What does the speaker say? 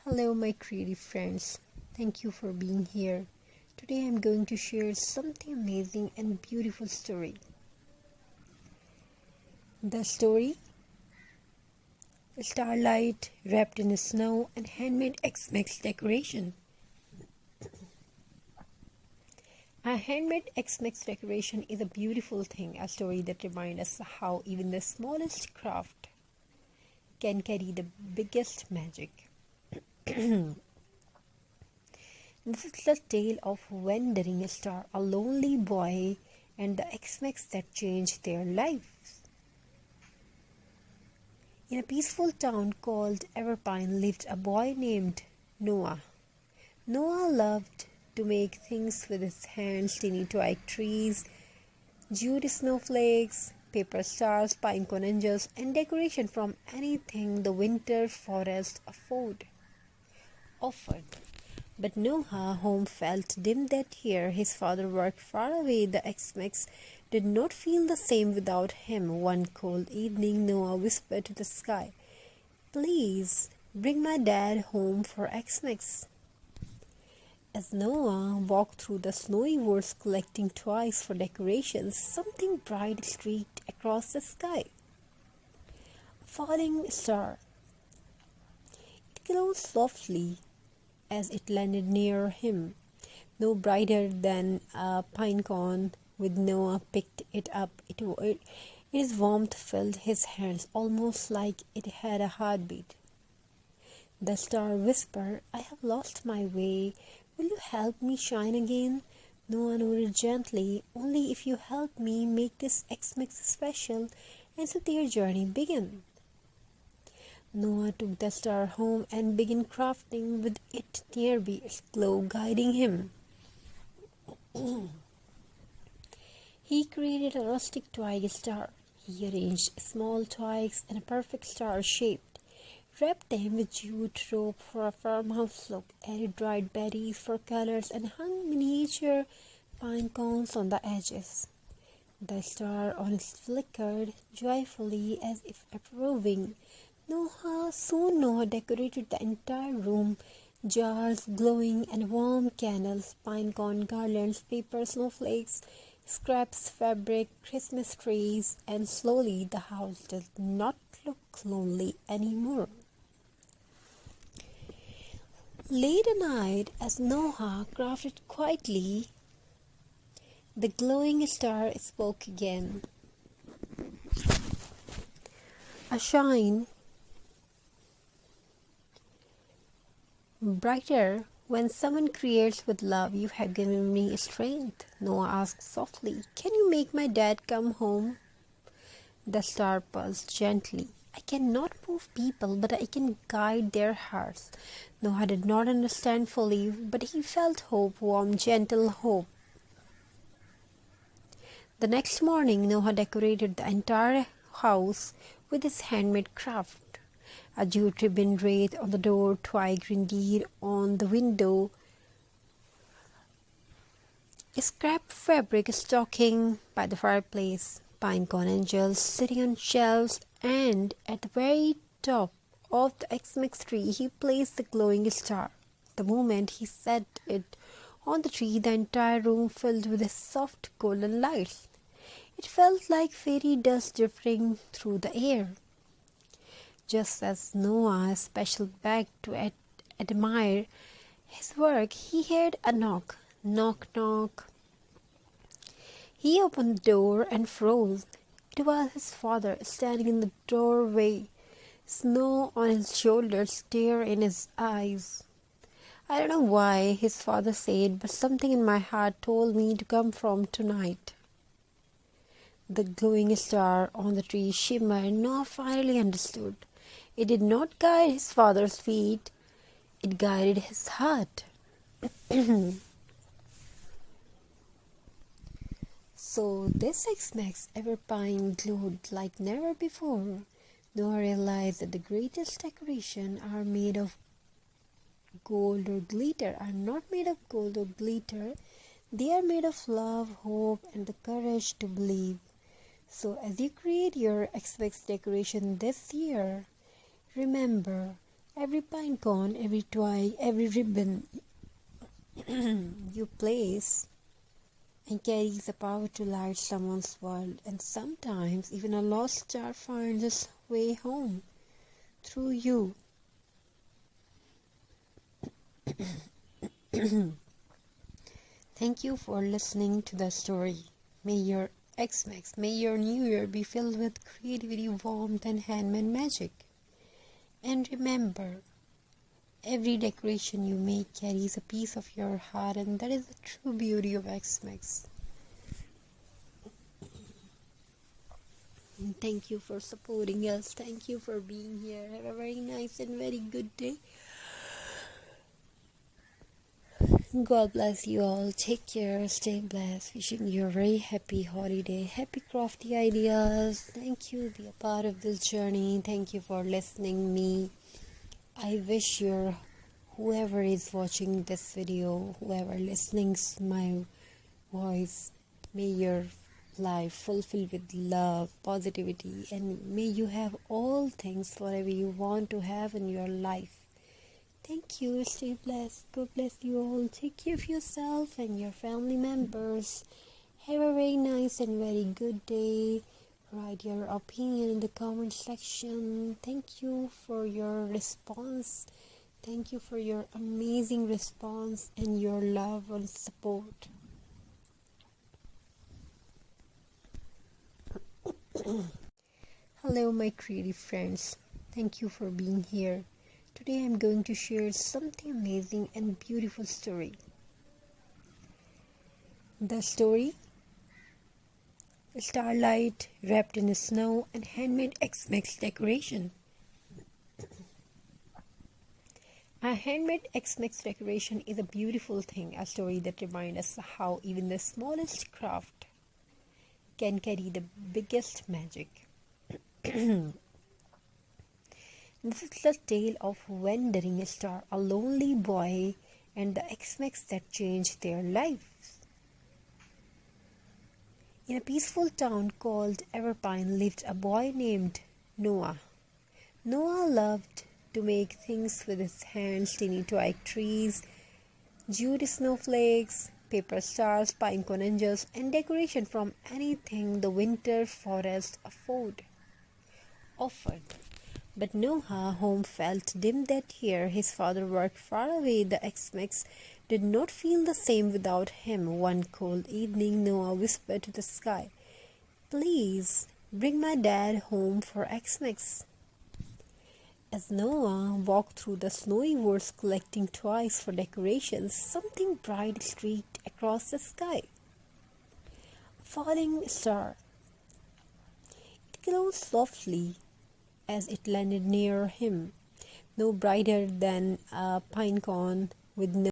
Hello, my creative friends. Thank you for being here. Today I'm going to share something amazing and beautiful story. The story Starlight wrapped in snow and handmade Xmas decoration. A handmade Xmas decoration is a beautiful thing, a story that reminds us how even the smallest craft can carry the biggest magic. This is the tale of wandering star, a lonely boy, and the Xmas that changed their lives. In a peaceful town called Everpine lived a boy named Noah. Noah loved to make things with his hands: teeny toy trees, jute snowflakes, paper stars, pine cone angels, and decoration from anything the winter forest offered. But Noah's home felt dim that year. His father worked far away. The Xmas did not feel the same without him. One cold evening, Noah whispered to the sky, "Please bring my dad home for Xmas." As Noah walked through the snowy woods collecting toys for decorations, something bright streaked across the sky. A falling star. It glowed softly as it landed near him, no brighter than a pine cone. When Noah picked it up, its warmth filled his hands, almost like it had a heartbeat. The star whispered, "I have lost my way. Will you help me shine again?" Noah nodded gently. "Only if you help me make this Xmas special." And so their journey began. Noah took the star home and began crafting with it nearby, its glow guiding him. He created a rustic toy star. He arranged small twigs in a perfect star shape, wrapped them with jute rope for a farmhouse look, added dried berries for colors, and hung miniature pine cones on the edges. The star on it flickered joyfully as if approving. Soon Noah decorated the entire room: jars glowing and warm candles, pine cone garlands, paper snowflakes, scraps fabric, Christmas trees, and slowly the house did not look lonely anymore. Late at night, as Noah crafted quietly, the glowing star spoke again. A shine brighter. "When someone creates with love, you have given me strength," Noah asked softly. "Can you make my dad come home?" The star paused gently. "I cannot move people, but I can guide their hearts." Noah did not understand fully, but he felt hope, warm, gentle hope. The next morning, Noah decorated the entire house with his handmade craft. A jute ribbon wreath on the door, twig reindeer on the window, scrap fabric stocking by the fireplace, pine cone angels sitting on shelves, and at the very top of the Xmas tree he placed the glowing star. The moment he set it on the tree, the entire room filled with soft golden lights. It felt like fairy dust drifting through the air. Just as Noah special back to admire his work, he heard a knock. Knock, knock. He opened the door and froze. It was his father, standing in the doorway, snow on his shoulders, tear in his eyes. "I don't know why," his father said, "but something in my heart told me to come from tonight." The glowing star on the tree shimmered. Noah finally understood. It did not guide his father's feet, it guided his heart. So this Xmas Everpine glowed like never before. Noah realized that the greatest decorations are made of gold or glitter, are not made of gold or glitter. They are made of love, hope, and the courage to believe. So as you create your Xmas decoration this year, remember, Every pine cone, every twig, every ribbon you place and carries the power to light someone's world, and sometimes even a lost star finds its way home through you. Thank you for listening to the story. May your Xmas, may your new year be filled with creativity, warmth, and handmade magic. And remember, every decoration you make carries a piece of your heart, and that is the true beauty of Xmas. And thank you for supporting us. Thank you for being here. Have a very nice and very good day. God bless you all. Take care. Stay blessed. Wishing you a very happy holiday. Happy crafty ideas. Thank you. Be a part of this journey. Thank you for listening me. I wish your whoever is watching this video, whoever listening to my voice, may your life fulfilled with love, positivity, and may you have all things whatever you want to have in your life. Thank you. Stay blessed. God bless you all. Take care of yourself and your family members. Have a very nice and very good day. Write your opinion in the comment section. Thank you for your response. Thank you for your amazing response and your love and support. Hello, my creative friends. Thank you for being here. Today I'm going to share something amazing and beautiful story. The story: Starlight wrapped in snow and handmade Xmas decoration. A handmade Xmas decoration is a beautiful thing, a story that reminds us how even the smallest craft can carry the biggest magic. This is the tale of Wandering Star, a lonely boy, and the Xmas that changed their lives. In a peaceful town called Everpine lived a boy named Noah. Noah loved to make things with his hands: tiny twig trees, jute snowflakes, paper stars, pine cone angels, and decoration from anything the winter forest offered. But Noah's home felt dim that year. His father worked far away. The Xmas did not feel the same without him. One cold evening, Noah whispered to the sky, "Please bring my dad home for Xmas." As Noah walked through the snowy woods collecting toys for decorations, something bright streaked across the sky. A falling star. It glowed softly as it landed near him, no brighter than a pine cone with no